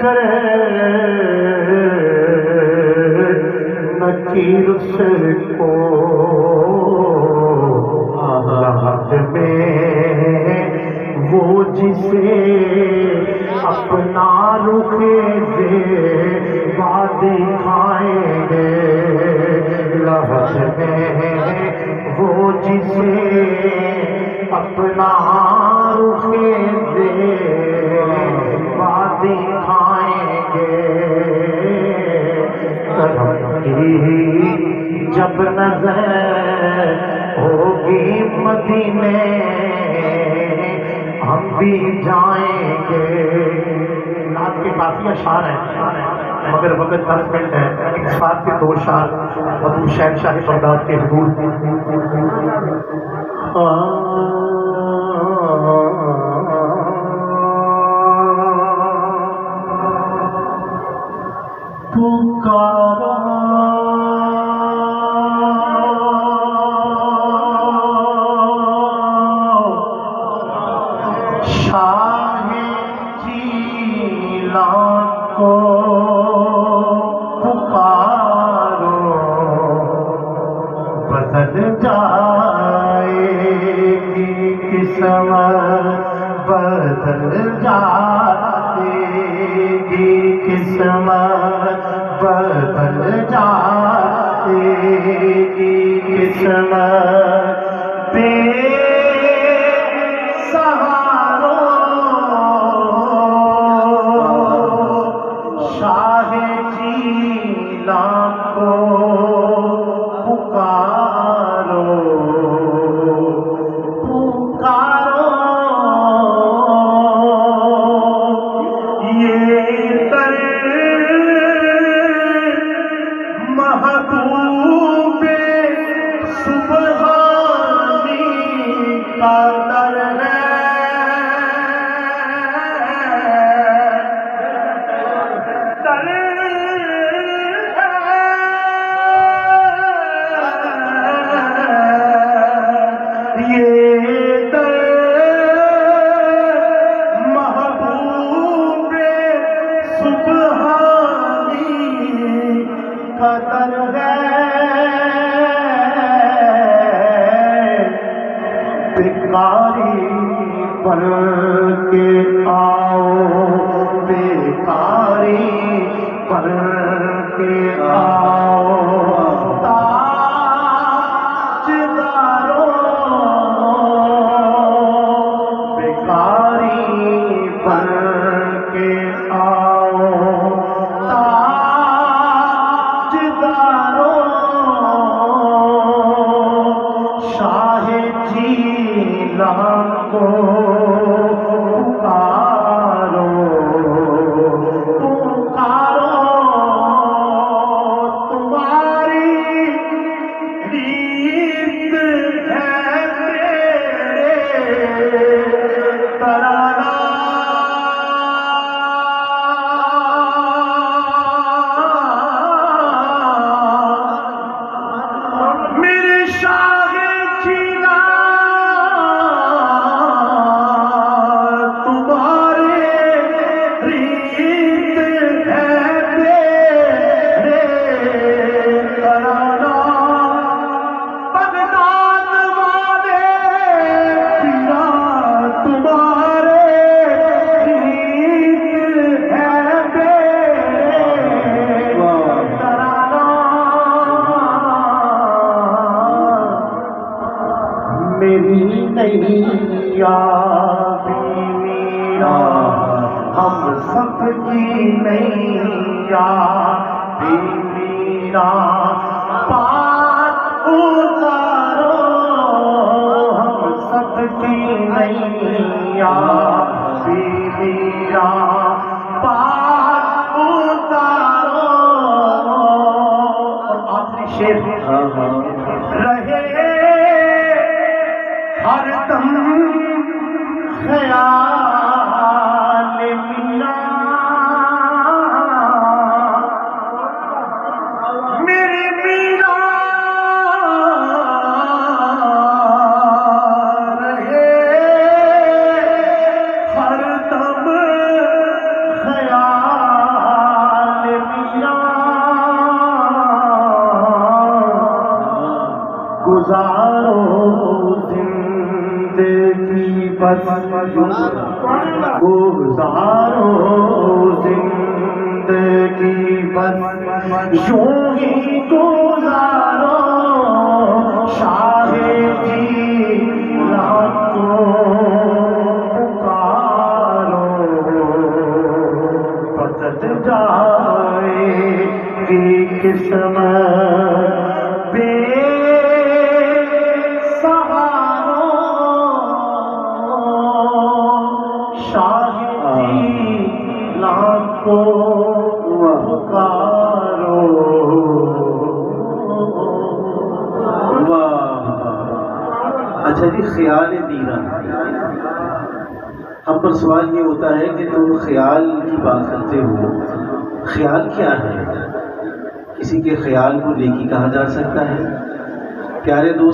کرے نکیر سے کو لحد میں وہ جسے اپنا رخ زیبا دکھائیں گے، لحد میں وہ جسے اپنا رخ زیبا دکھائیں گے، کرم کی جب نظر ہوگی مدینے ہم بھی جائیں گے۔ نعت کے کافی اشعار ہیں مگر وقت 10 منٹ ہے، ایک ساتھ سے 2 اشعار ابو شہنشاہ بغداد کے حضور پکارا شاہ جیلان کو، پکارو بدل جائے گی قسمت، بدل جائے گی قسمت، بدل جائے گی قسمت، بے سہاروں شاہ جیلان کو پکارو، پکارو یہ در محبوب سبحانی کا در ہے، در یہ در محبوب سبحانی کا در ہے، بیکاری بن کے آؤ، بیکاری بن کے آؤ، تاجداروں بیکاری بن کے آؤ، تاجداروں شاہ جیلان کو پکارو، پکارو تمہاری ریت ہے میرے ترانہ، میرے شاہ جیلان تمہارے ریت ہے میرے ترانہ، بغداد والے پیرا تمہارے ریت ہے میرے ترانہ، میری نیا بھی میرا ہم سب کی نیا بھی میرا، پار اتارو ہم سب کی نیا بھی میرا، پار اتارو، اور آخری شعر رہے ہر دم خیال میرا، میرے میرا رہے ہر دم خیال گزارو زندگی بس گزارو زندگی بس یوں ہی گزارو شاہ جی کو پکارو بدل جائے گی قسمت بے سہارو شاہ جی کو پکارو. اچھا جی، خیال دیرہ. ہم پر سوال یہ ہوتا ہے کہ تم خیال کی بات کرتے ہو، خیال کیا ہے؟ کسی کے خیال کو نیکی کہا جا سکتا ہے؟ پیارے دوست